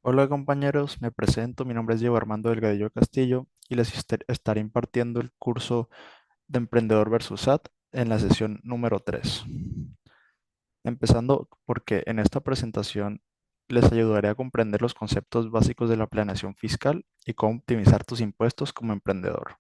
Hola compañeros, me presento, mi nombre es Diego Armando Delgadillo Castillo y les estaré impartiendo el curso de Emprendedor versus SAT en la sesión número 3. Empezando porque en esta presentación les ayudaré a comprender los conceptos básicos de la planeación fiscal y cómo optimizar tus impuestos como emprendedor.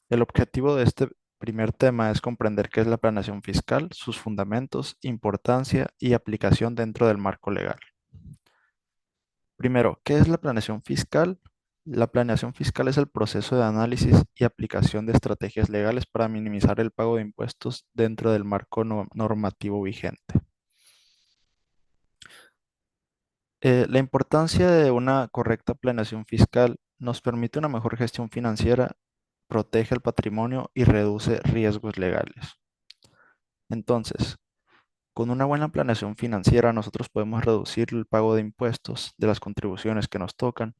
El objetivo de este primer tema es comprender qué es la planeación fiscal, sus fundamentos, importancia y aplicación dentro del marco legal. Primero, ¿qué es la planeación fiscal? La planeación fiscal es el proceso de análisis y aplicación de estrategias legales para minimizar el pago de impuestos dentro del marco normativo vigente. La importancia de una correcta planeación fiscal nos permite una mejor gestión financiera, protege el patrimonio y reduce riesgos legales. Entonces, con una buena planeación financiera nosotros podemos reducir el pago de impuestos, de las contribuciones que nos tocan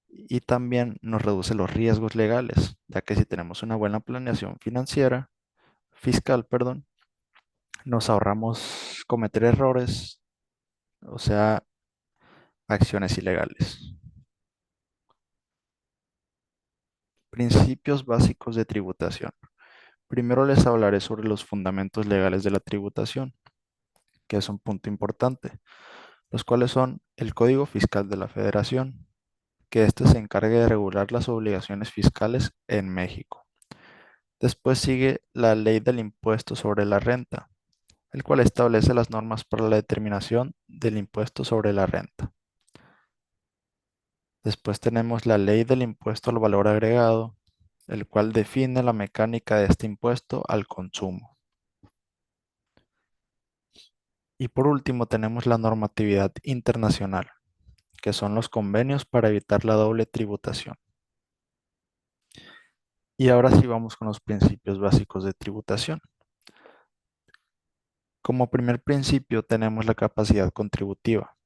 y también nos reduce los riesgos legales, ya que si tenemos una buena planeación fiscal, perdón, nos ahorramos cometer errores, o sea, acciones ilegales. Principios básicos de tributación. Primero les hablaré sobre los fundamentos legales de la tributación, que es un punto importante, los cuales son el Código Fiscal de la Federación, que éste se encarga de regular las obligaciones fiscales en México. Después sigue la Ley del Impuesto sobre la Renta, el cual establece las normas para la determinación del impuesto sobre la renta. Después tenemos la Ley del Impuesto al Valor Agregado, el cual define la mecánica de este impuesto al consumo. Y por último tenemos la normatividad internacional, que son los convenios para evitar la doble tributación. Y ahora sí vamos con los principios básicos de tributación. Como primer principio tenemos la capacidad contributiva,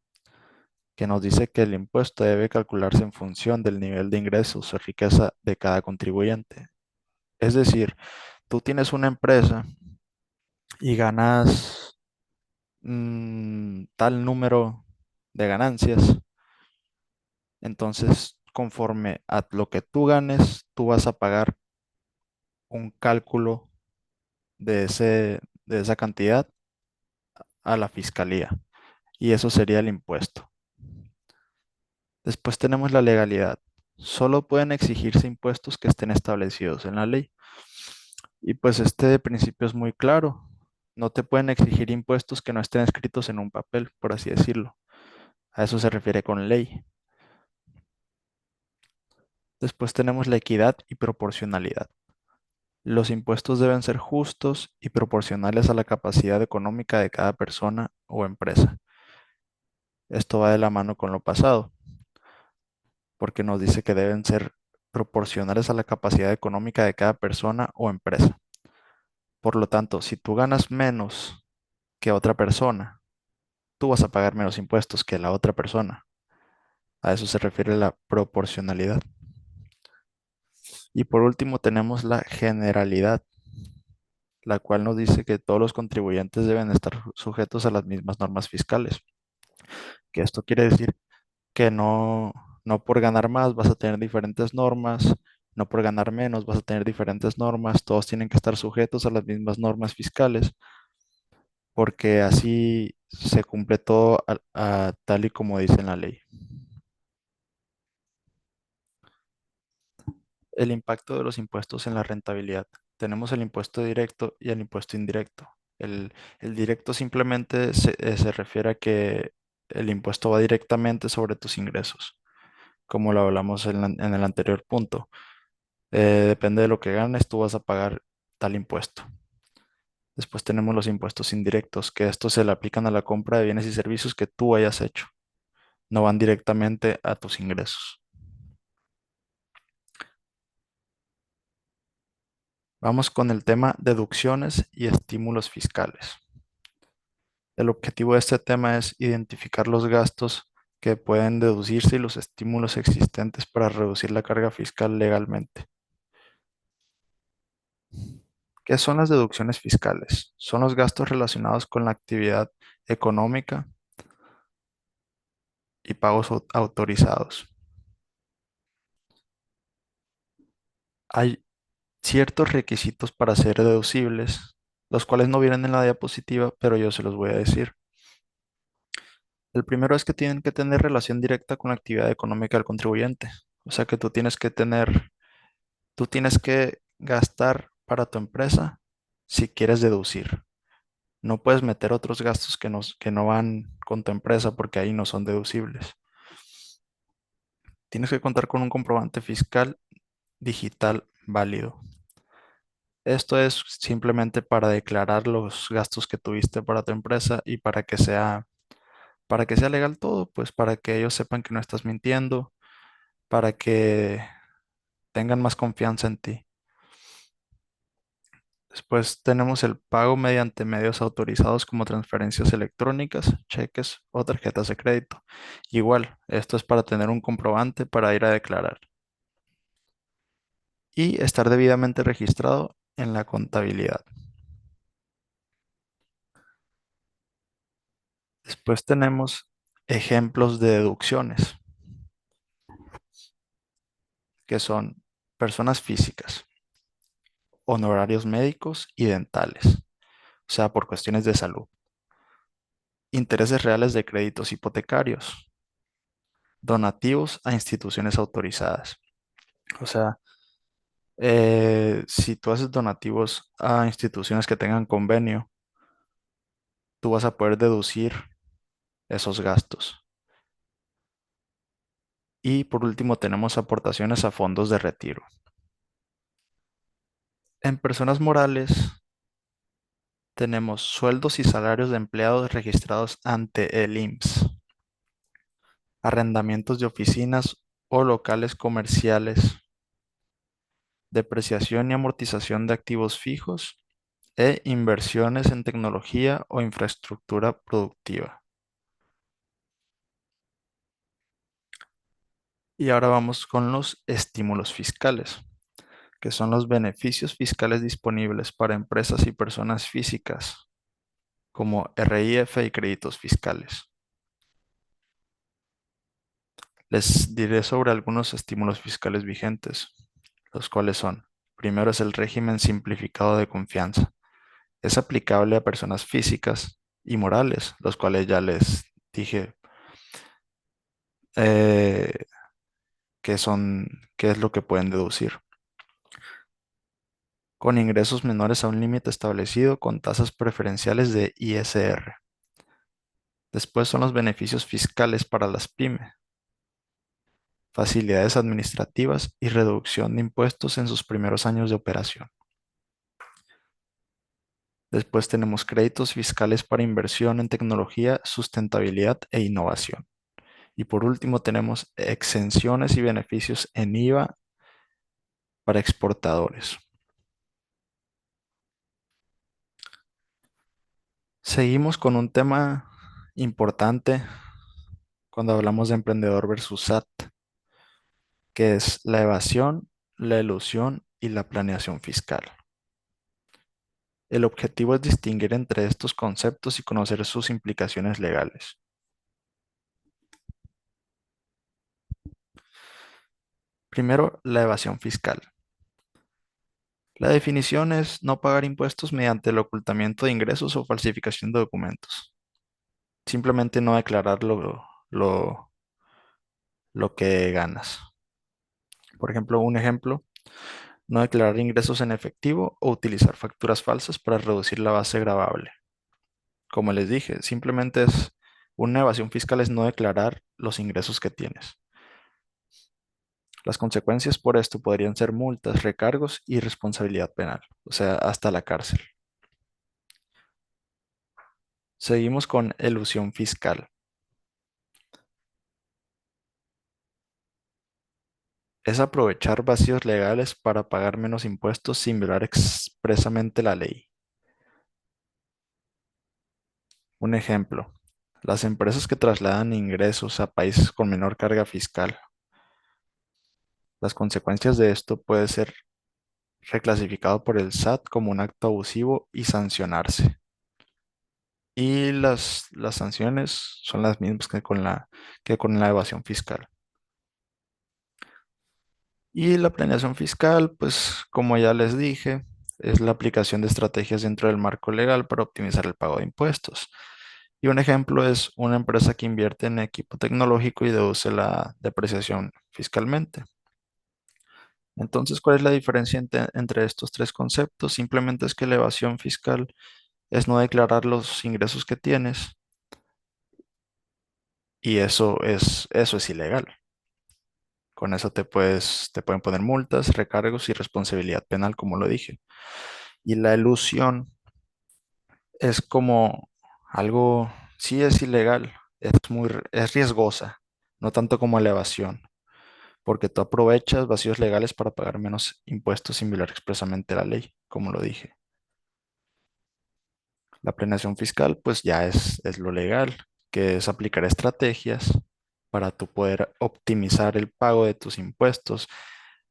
que nos dice que el impuesto debe calcularse en función del nivel de ingresos o riqueza de cada contribuyente. Es decir, tú tienes una empresa y ganas tal número de ganancias, entonces conforme a lo que tú ganes, tú vas a pagar un cálculo de esa cantidad a la fiscalía y eso sería el impuesto. Después tenemos la legalidad. Solo pueden exigirse impuestos que estén establecidos en la ley. Y pues este principio es muy claro. No te pueden exigir impuestos que no estén escritos en un papel, por así decirlo. A eso se refiere con ley. Después tenemos la equidad y proporcionalidad. Los impuestos deben ser justos y proporcionales a la capacidad económica de cada persona o empresa. Esto va de la mano con lo pasado, porque nos dice que deben ser proporcionales a la capacidad económica de cada persona o empresa. Por lo tanto, si tú ganas menos que otra persona, tú vas a pagar menos impuestos que la otra persona. A eso se refiere la proporcionalidad. Y por último tenemos la generalidad, la cual nos dice que todos los contribuyentes deben estar sujetos a las mismas normas fiscales. Que esto quiere decir que no por ganar más vas a tener diferentes normas, no por ganar menos vas a tener diferentes normas, todos tienen que estar sujetos a las mismas normas fiscales, porque así se cumple todo tal y como dice en la ley. El impacto de los impuestos en la rentabilidad. Tenemos el impuesto directo y el impuesto indirecto. El directo simplemente se refiere a que el impuesto va directamente sobre tus ingresos, como lo hablamos en el anterior punto. Depende de lo que ganes, tú vas a pagar tal impuesto. Después tenemos los impuestos indirectos, que estos se le aplican a la compra de bienes y servicios que tú hayas hecho, no van directamente a tus ingresos. Vamos con el tema deducciones y estímulos fiscales. El objetivo de este tema es identificar los gastos que pueden deducirse y los estímulos existentes para reducir la carga fiscal legalmente. ¿Qué son las deducciones fiscales? Son los gastos relacionados con la actividad económica y pagos autorizados. Hay ciertos requisitos para ser deducibles, los cuales no vienen en la diapositiva, pero yo se los voy a decir. El primero es que tienen que tener relación directa con la actividad económica del contribuyente. O sea que tú tienes que gastar para tu empresa si quieres deducir. No puedes meter otros gastos que no van con tu empresa porque ahí no son deducibles. Tienes que contar con un comprobante fiscal digital válido. Esto es simplemente para declarar los gastos que tuviste para tu empresa y para que sea legal todo, pues para que ellos sepan que no estás mintiendo, para que tengan más confianza en ti. Después tenemos el pago mediante medios autorizados como transferencias electrónicas, cheques o tarjetas de crédito. Igual, esto es para tener un comprobante para ir a declarar y estar debidamente registrado en la contabilidad. Después tenemos ejemplos de deducciones, que son personas físicas, honorarios médicos y dentales, o sea, por cuestiones de salud, intereses reales de créditos hipotecarios, donativos a instituciones autorizadas. O sea, si tú haces donativos a instituciones que tengan convenio, tú vas a poder deducir esos gastos. Y por último, tenemos aportaciones a fondos de retiro. En personas morales, tenemos sueldos y salarios de empleados registrados ante el IMSS, arrendamientos de oficinas o locales comerciales, depreciación y amortización de activos fijos e inversiones en tecnología o infraestructura productiva. Y ahora vamos con los estímulos fiscales, que son los beneficios fiscales disponibles para empresas y personas físicas, como RIF y créditos fiscales. Les diré sobre algunos estímulos fiscales vigentes, los cuales son: primero es el régimen simplificado de confianza. Es aplicable a personas físicas y morales, los cuales ya les dije eh, qué es lo que pueden deducir. Con ingresos menores a un límite establecido con tasas preferenciales de ISR. Después son los beneficios fiscales para las pymes, facilidades administrativas y reducción de impuestos en sus primeros años de operación. Después tenemos créditos fiscales para inversión en tecnología, sustentabilidad e innovación. Y por último tenemos exenciones y beneficios en IVA para exportadores. Seguimos con un tema importante cuando hablamos de emprendedor versus SAT, que es la evasión, la elusión y la planeación fiscal. El objetivo es distinguir entre estos conceptos y conocer sus implicaciones legales. Primero, la evasión fiscal. La definición es no pagar impuestos mediante el ocultamiento de ingresos o falsificación de documentos. Simplemente no declarar lo, lo que ganas. Por ejemplo, un ejemplo, no declarar ingresos en efectivo o utilizar facturas falsas para reducir la base gravable. Como les dije, simplemente es una evasión fiscal, es no declarar los ingresos que tienes. Las consecuencias por esto podrían ser multas, recargos y responsabilidad penal, o sea, hasta la cárcel. Seguimos con elusión fiscal. Es aprovechar vacíos legales para pagar menos impuestos sin violar expresamente la ley. Un ejemplo, las empresas que trasladan ingresos a países con menor carga fiscal. Las consecuencias de esto puede ser reclasificado por el SAT como un acto abusivo y sancionarse. Y las sanciones son las mismas que con la evasión fiscal. Y la planeación fiscal, pues como ya les dije, es la aplicación de estrategias dentro del marco legal para optimizar el pago de impuestos. Y un ejemplo es una empresa que invierte en equipo tecnológico y deduce la depreciación fiscalmente. Entonces, ¿cuál es la diferencia entre estos tres conceptos? Simplemente es que la evasión fiscal es no declarar los ingresos que tienes y eso es ilegal. Con eso te pueden poner multas, recargos y responsabilidad penal, como lo dije. Y la elusión es como algo, sí es ilegal, es riesgosa, no tanto como la evasión, porque tú aprovechas vacíos legales para pagar menos impuestos sin violar expresamente la ley, como lo dije. La planeación fiscal, pues ya es lo legal, que es aplicar estrategias para tú poder optimizar el pago de tus impuestos,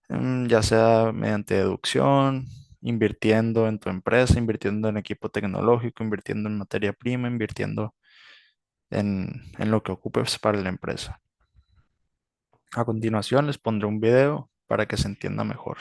ya sea mediante deducción, invirtiendo en tu empresa, invirtiendo en equipo tecnológico, invirtiendo en materia prima, invirtiendo en lo que ocupes para la empresa. A continuación les pondré un video para que se entienda mejor.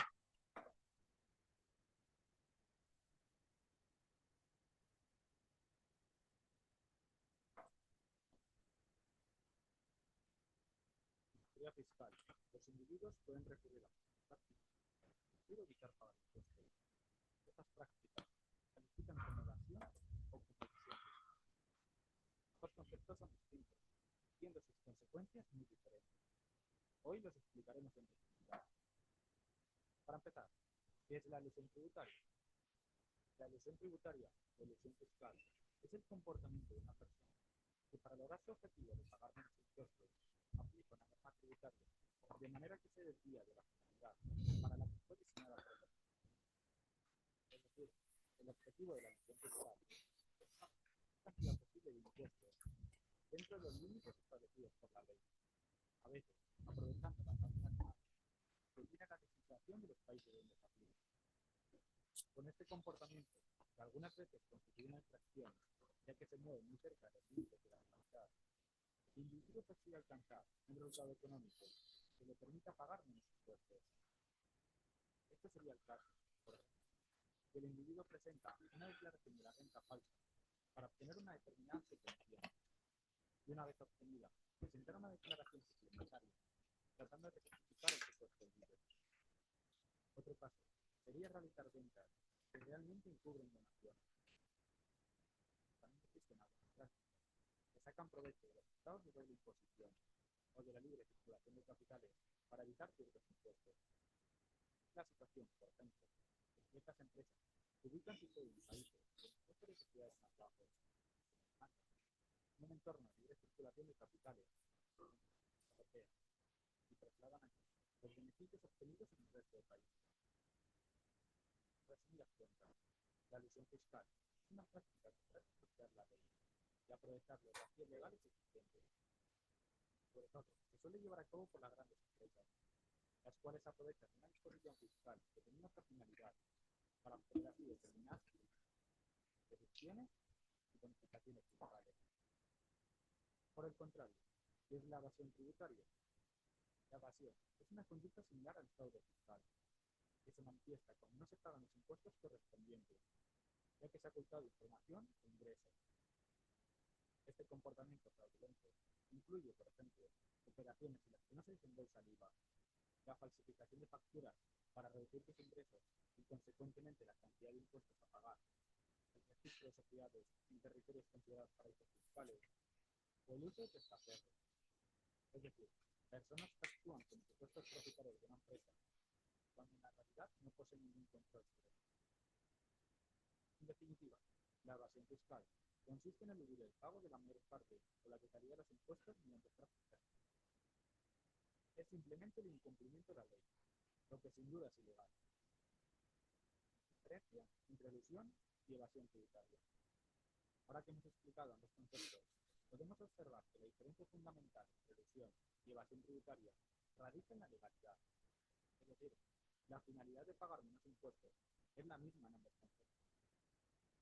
La finalidad de pagar menos impuestos es la misma en ambos conceptos.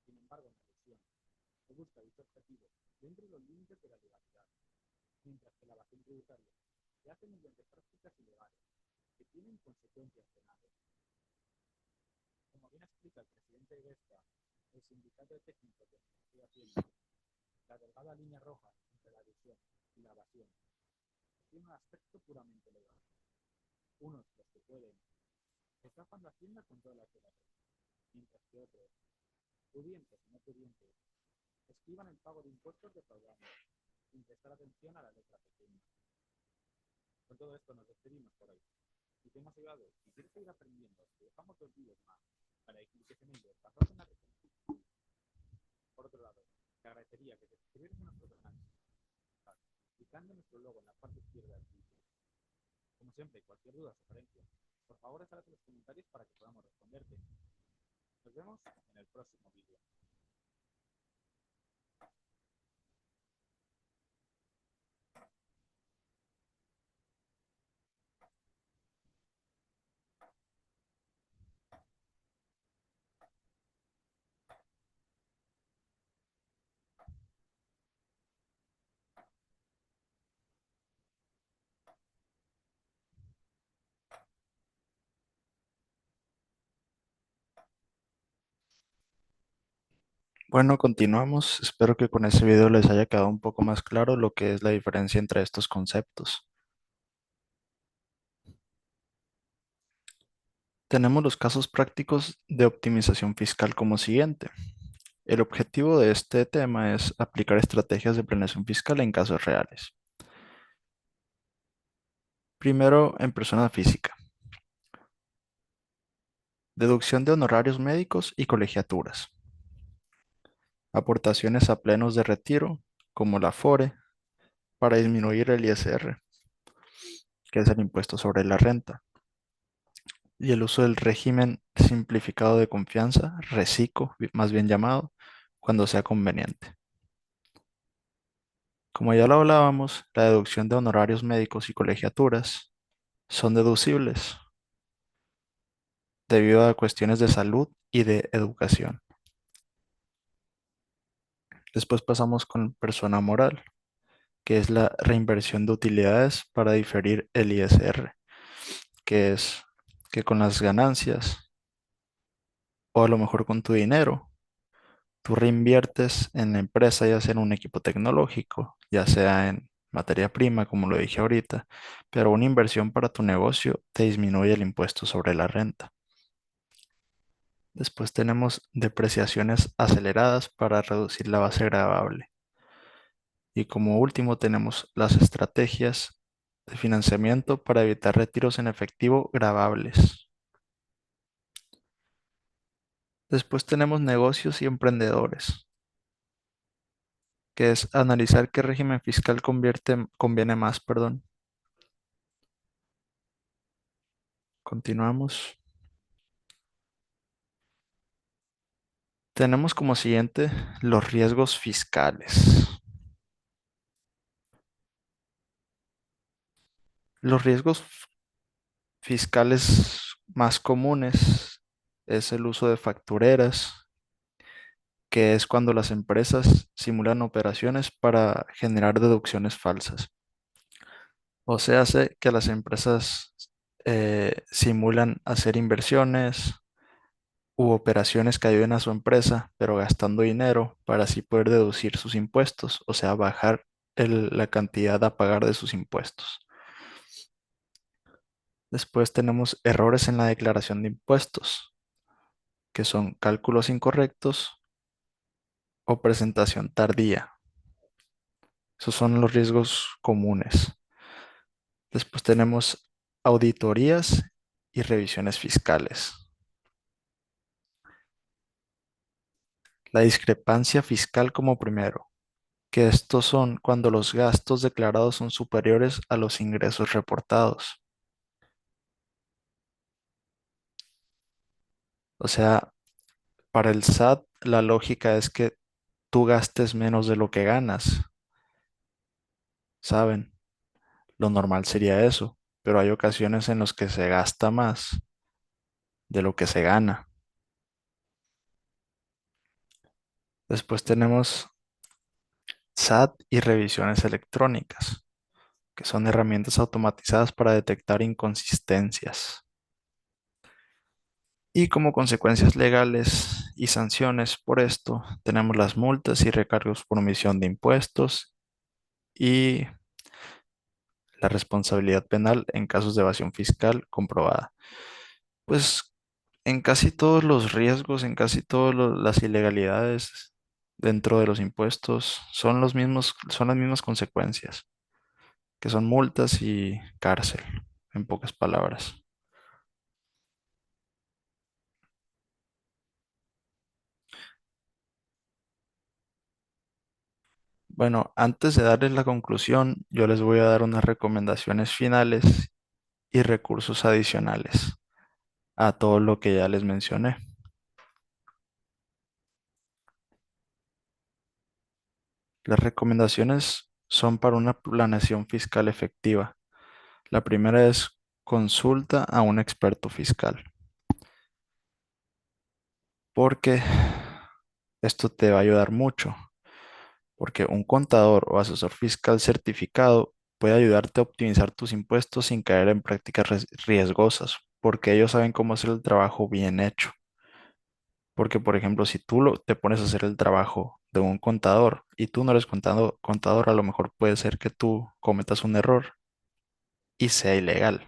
Sin embargo, en la visión se busca dicho objetivo dentro de los límites de la legalidad, mientras que la evasión tributaria se hace mediante prácticas ilegales que tienen consecuencias penales. Como bien explica el presidente de esta, el Sindicato de Técnicos de Administración de Hacienda, la delgada línea roja entre la visión y la evasión tiene un aspecto puramente legal. Unos, los que pueden, escapan la hacienda con todas las de la ley, mientras que otros, pudientes y no pudientes, esquivan el pago de impuestos defraudando, sin prestar atención a la letra pequeña. Con todo esto nos despedimos por hoy. Si te hemos ayudado y quieres seguir aprendiendo, te dejamos dos vídeos más para que cliques en ellos basados en la referencia. Por otro lado, te agradecería que te suscribieras a nuestro canal clicando nuestro logo en la parte izquierda del vídeo. Como siempre, cualquier duda o sugerencia, por favor déjalas en los comentarios para que podamos responderte. Nos vemos en el próximo vídeo. Bueno, continuamos. Espero que con este video les haya quedado un poco más claro lo que es la diferencia entre estos conceptos. Tenemos los casos prácticos de optimización fiscal como siguiente. El objetivo de este tema es aplicar estrategias de planeación fiscal en casos reales. Primero, en persona física. Deducción de honorarios médicos y colegiaturas. Aportaciones a plenos de retiro, como la FORE, para disminuir el ISR, que es el impuesto sobre la renta. Y el uso del régimen simplificado de confianza, RECICO, más bien llamado, cuando sea conveniente. Como ya lo hablábamos, la deducción de honorarios médicos y colegiaturas son deducibles debido a cuestiones de salud y de educación. Después pasamos con persona moral, que es la reinversión de utilidades para diferir el ISR, que es que con las ganancias o a lo mejor con tu dinero, tú reinviertes en la empresa, ya sea en un equipo tecnológico, ya sea en materia prima, como lo dije ahorita, pero una inversión para tu negocio te disminuye el impuesto sobre la renta. Después tenemos depreciaciones aceleradas para reducir la base gravable. Y como último tenemos las estrategias de financiamiento para evitar retiros en efectivo gravables. Después tenemos negocios y emprendedores, que es analizar qué régimen fiscal conviene más, perdón. Continuamos. Tenemos como siguiente los riesgos fiscales. Los riesgos fiscales más comunes es el uso de factureras, que es cuando las empresas simulan operaciones para generar deducciones falsas. O sea, hace que las empresas simulan hacer inversiones u operaciones que ayuden a su empresa, pero gastando dinero para así poder deducir sus impuestos, o sea, bajar la cantidad a pagar de sus impuestos. Después tenemos errores en la declaración de impuestos, que son cálculos incorrectos o presentación tardía. Esos son los riesgos comunes. Después tenemos auditorías y revisiones fiscales. La discrepancia fiscal como primero, que estos son cuando los gastos declarados son superiores a los ingresos reportados. O sea, para el SAT la lógica es que tú gastes menos de lo que ganas, ¿saben? Lo normal sería eso, pero hay ocasiones en las que se gasta más de lo que se gana. Después tenemos SAT y revisiones electrónicas, que son herramientas automatizadas para detectar inconsistencias. Y como consecuencias legales y sanciones por esto, tenemos las multas y recargos por omisión de impuestos y la responsabilidad penal en casos de evasión fiscal comprobada. Pues en casi todos los riesgos, en casi todas las ilegalidades dentro de los impuestos son los mismos, son las mismas consecuencias, que son multas y cárcel, en pocas palabras. Bueno, antes de darles la conclusión, yo les voy a dar unas recomendaciones finales y recursos adicionales a todo lo que ya les mencioné. Las recomendaciones son para una planeación fiscal efectiva. La primera es consulta a un experto fiscal, porque esto te va a ayudar mucho, porque un contador o asesor fiscal certificado puede ayudarte a optimizar tus impuestos sin caer en prácticas riesgosas, porque ellos saben cómo hacer el trabajo bien hecho. Porque, por ejemplo, si te pones a hacer el trabajo de un contador y tú no eres contador, a lo mejor puede ser que tú cometas un error y sea ilegal.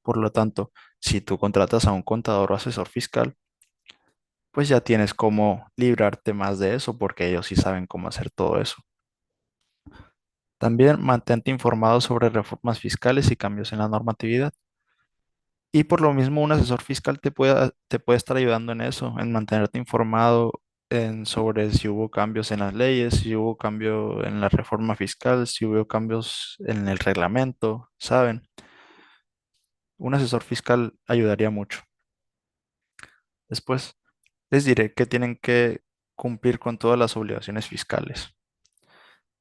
Por lo tanto, si tú contratas a un contador o asesor fiscal, pues ya tienes cómo librarte más de eso porque ellos sí saben cómo hacer todo eso. También mantente informado sobre reformas fiscales y cambios en la normatividad. Y por lo mismo, un asesor fiscal te puede estar ayudando en eso, en mantenerte informado sobre si hubo cambios en las leyes, si hubo cambio en la reforma fiscal, si hubo cambios en el reglamento, ¿saben? Un asesor fiscal ayudaría mucho. Después, les diré que tienen que cumplir con todas las obligaciones fiscales.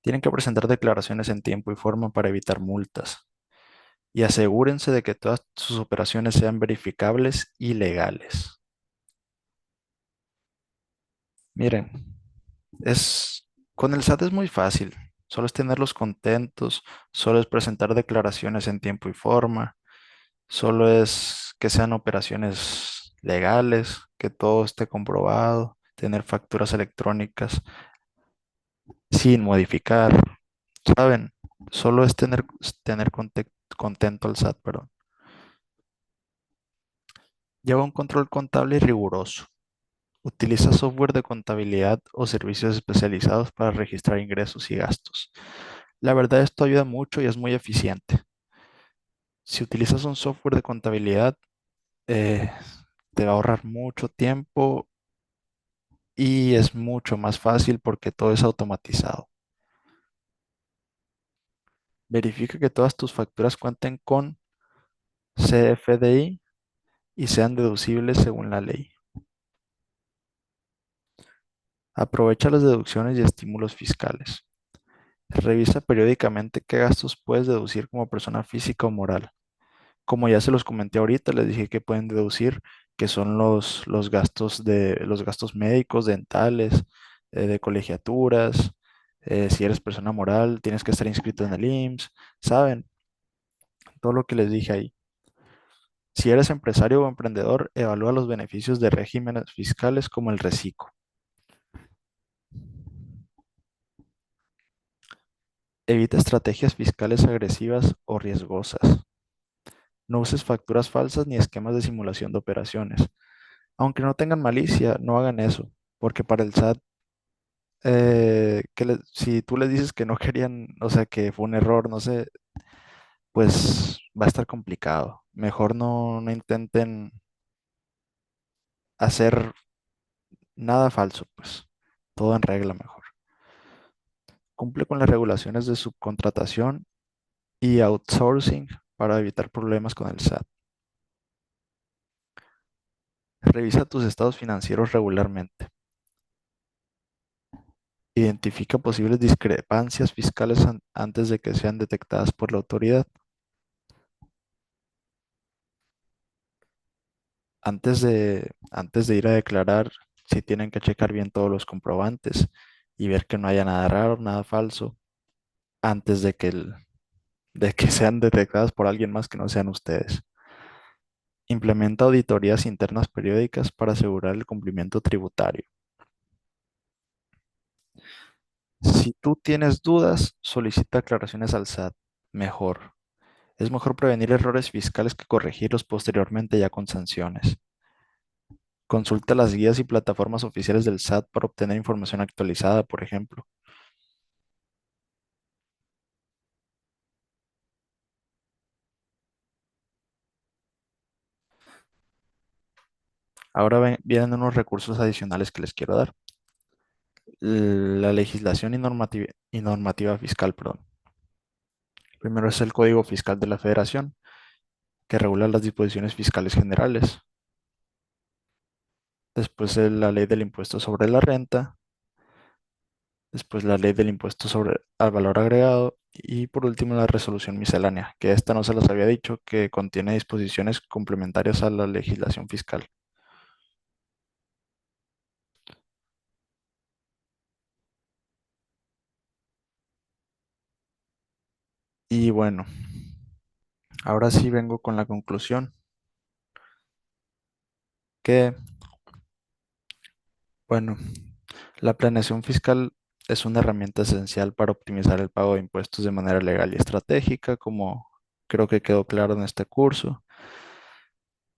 Tienen que presentar declaraciones en tiempo y forma para evitar multas. Y asegúrense de que todas sus operaciones sean verificables y legales. Miren, con el SAT es muy fácil. Solo es tenerlos contentos, solo es presentar declaraciones en tiempo y forma, solo es que sean operaciones legales, que todo esté comprobado, tener facturas electrónicas sin modificar, ¿saben? Solo es tener contento al SAT, perdón. Lleva un control contable riguroso. Utiliza software de contabilidad o servicios especializados para registrar ingresos y gastos. La verdad, esto ayuda mucho y es muy eficiente. Si utilizas un software de contabilidad, eh, te va a ahorrar mucho tiempo y es mucho más fácil porque todo es automatizado. Verifica que todas tus facturas cuenten con CFDI y sean deducibles según la ley. Aprovecha las deducciones y estímulos fiscales. Revisa periódicamente qué gastos puedes deducir como persona física o moral. Como ya se los comenté ahorita, les dije que pueden deducir que son los gastos médicos, dentales, de colegiaturas. Si eres persona moral, tienes que estar inscrito en el IMSS. ¿Saben? Todo lo que les dije ahí. Si eres empresario o emprendedor, evalúa los beneficios de regímenes fiscales como el reciclo. Evita estrategias fiscales agresivas o riesgosas. No uses facturas falsas ni esquemas de simulación de operaciones. Aunque no tengan malicia, no hagan eso, porque para el SAT, si tú les dices que no querían, o sea, que fue un error, no sé, pues va a estar complicado. Mejor no intenten hacer nada falso, pues todo en regla mejor. Cumple con las regulaciones de subcontratación y outsourcing para evitar problemas con el SAT. Revisa tus estados financieros regularmente. Identifica posibles discrepancias fiscales antes de que sean detectadas por la autoridad. antes de ir a declarar, sí tienen que checar bien todos los comprobantes y ver que no haya nada raro, nada falso, antes de que sean detectadas por alguien más que no sean ustedes. Implementa auditorías internas periódicas para asegurar el cumplimiento tributario. Si tú tienes dudas, solicita aclaraciones al SAT. Mejor. Es mejor prevenir errores fiscales que corregirlos posteriormente ya con sanciones. Consulta las guías y plataformas oficiales del SAT para obtener información actualizada, por ejemplo. Ahora vienen unos recursos adicionales que les quiero dar. La legislación y normativa fiscal, perdón. Primero es el Código Fiscal de la Federación, que regula las disposiciones fiscales generales. Después la Ley del Impuesto sobre la Renta. Después la Ley del Impuesto sobre al Valor Agregado. Y por último la Resolución Miscelánea, que esta no se las había dicho, que contiene disposiciones complementarias a la legislación fiscal. Y bueno, ahora sí vengo con la conclusión, que, bueno, la planeación fiscal es una herramienta esencial para optimizar el pago de impuestos de manera legal y estratégica, como creo que quedó claro en este curso.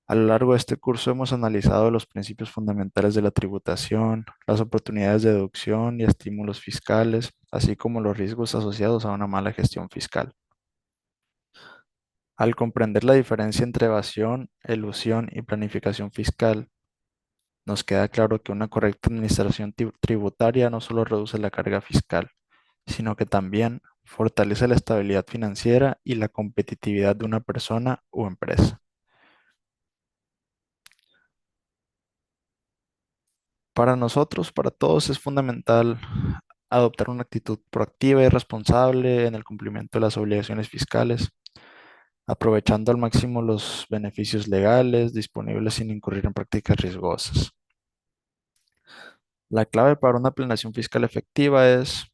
A lo largo de este curso hemos analizado los principios fundamentales de la tributación, las oportunidades de deducción y estímulos fiscales, así como los riesgos asociados a una mala gestión fiscal. Al comprender la diferencia entre evasión, elusión y planificación fiscal, nos queda claro que una correcta administración tributaria no solo reduce la carga fiscal, sino que también fortalece la estabilidad financiera y la competitividad de una persona o empresa. Para nosotros, para todos, es fundamental adoptar una actitud proactiva y responsable en el cumplimiento de las obligaciones fiscales, aprovechando al máximo los beneficios legales disponibles sin incurrir en prácticas riesgosas. La clave para una planeación fiscal efectiva es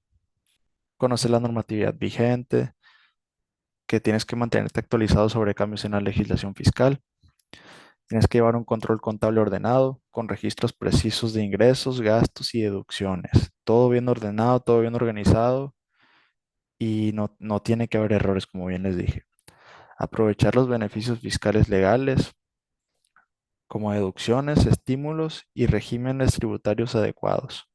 conocer la normatividad vigente, que tienes que mantenerte actualizado sobre cambios en la legislación fiscal. Tienes que llevar un control contable ordenado, con registros precisos de ingresos, gastos y deducciones. Todo bien ordenado, todo bien organizado y no tiene que haber errores, como bien les dije. Aprovechar los beneficios fiscales legales, como deducciones, estímulos y regímenes tributarios adecuados.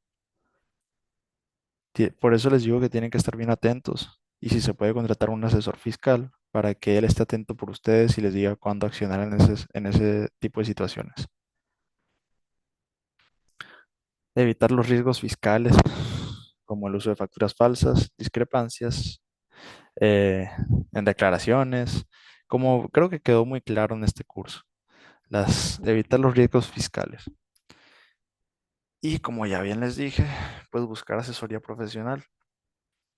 Por eso les digo que tienen que estar bien atentos y si se puede contratar un asesor fiscal para que él esté atento por ustedes y les diga cuándo accionar en ese tipo de situaciones. Evitar los riesgos fiscales, como el uso de facturas falsas, discrepancias eh, en declaraciones, como creo que quedó muy claro en este curso. Evitar los riesgos fiscales. Y como ya bien les dije, pues buscar asesoría profesional,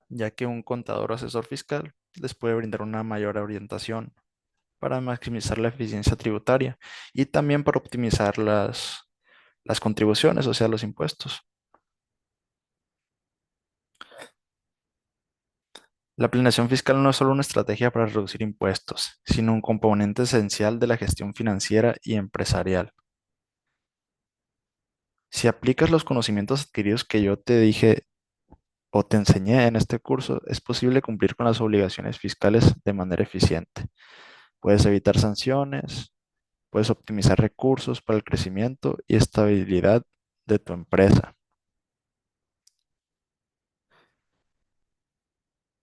ya que un contador o asesor fiscal les puede brindar una mayor orientación para maximizar la eficiencia tributaria y también para optimizar las contribuciones, o sea, los impuestos. La planeación fiscal no es solo una estrategia para reducir impuestos, sino un componente esencial de la gestión financiera y empresarial. Si aplicas los conocimientos adquiridos que yo te dije o te enseñé en este curso, es posible cumplir con las obligaciones fiscales de manera eficiente. Puedes evitar sanciones, puedes optimizar recursos para el crecimiento y estabilidad de tu empresa.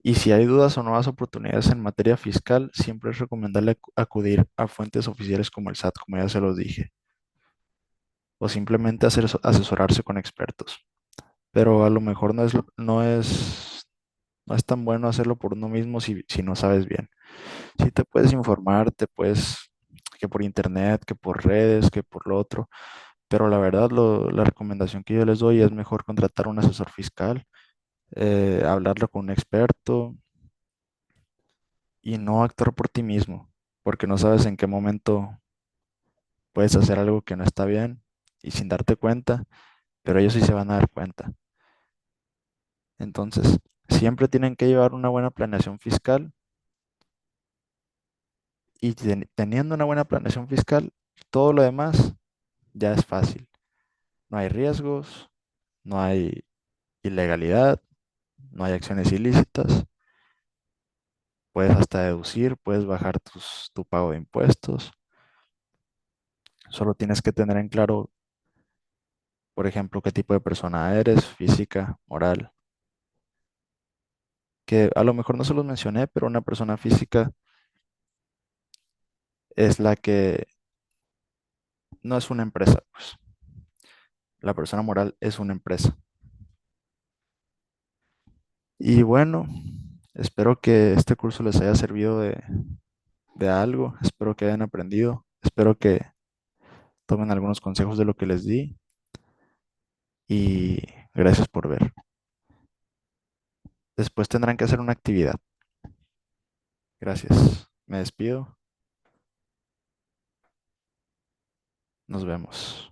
Y si hay dudas o nuevas oportunidades en materia fiscal, siempre es recomendable acudir a fuentes oficiales como el SAT, como ya se los dije, o simplemente asesorarse con expertos. Pero a lo mejor no es tan bueno hacerlo por uno mismo si no sabes bien. Si te puedes informar, te puedes, que por internet, que por redes, que por lo otro, pero la verdad la recomendación que yo les doy es mejor contratar un asesor fiscal, hablarlo con un experto y no actuar por ti mismo, porque no sabes en qué momento puedes hacer algo que no está bien y sin darte cuenta, pero ellos sí se van a dar cuenta. Entonces, siempre tienen que llevar una buena planeación fiscal y teniendo una buena planeación fiscal, todo lo demás ya es fácil. No hay riesgos, no hay ilegalidad, no hay acciones ilícitas, puedes hasta deducir, puedes bajar tu pago de impuestos. Solo tienes que tener en claro, por ejemplo, qué tipo de persona eres, física, moral, que a lo mejor no se los mencioné, pero una persona física es la que no es una empresa, pues. La persona moral es una empresa. Y bueno, espero que este curso les haya servido de algo, espero que hayan aprendido, espero que tomen algunos consejos de lo que les di y gracias por ver. Después tendrán que hacer una actividad. Gracias. Me despido. Nos vemos.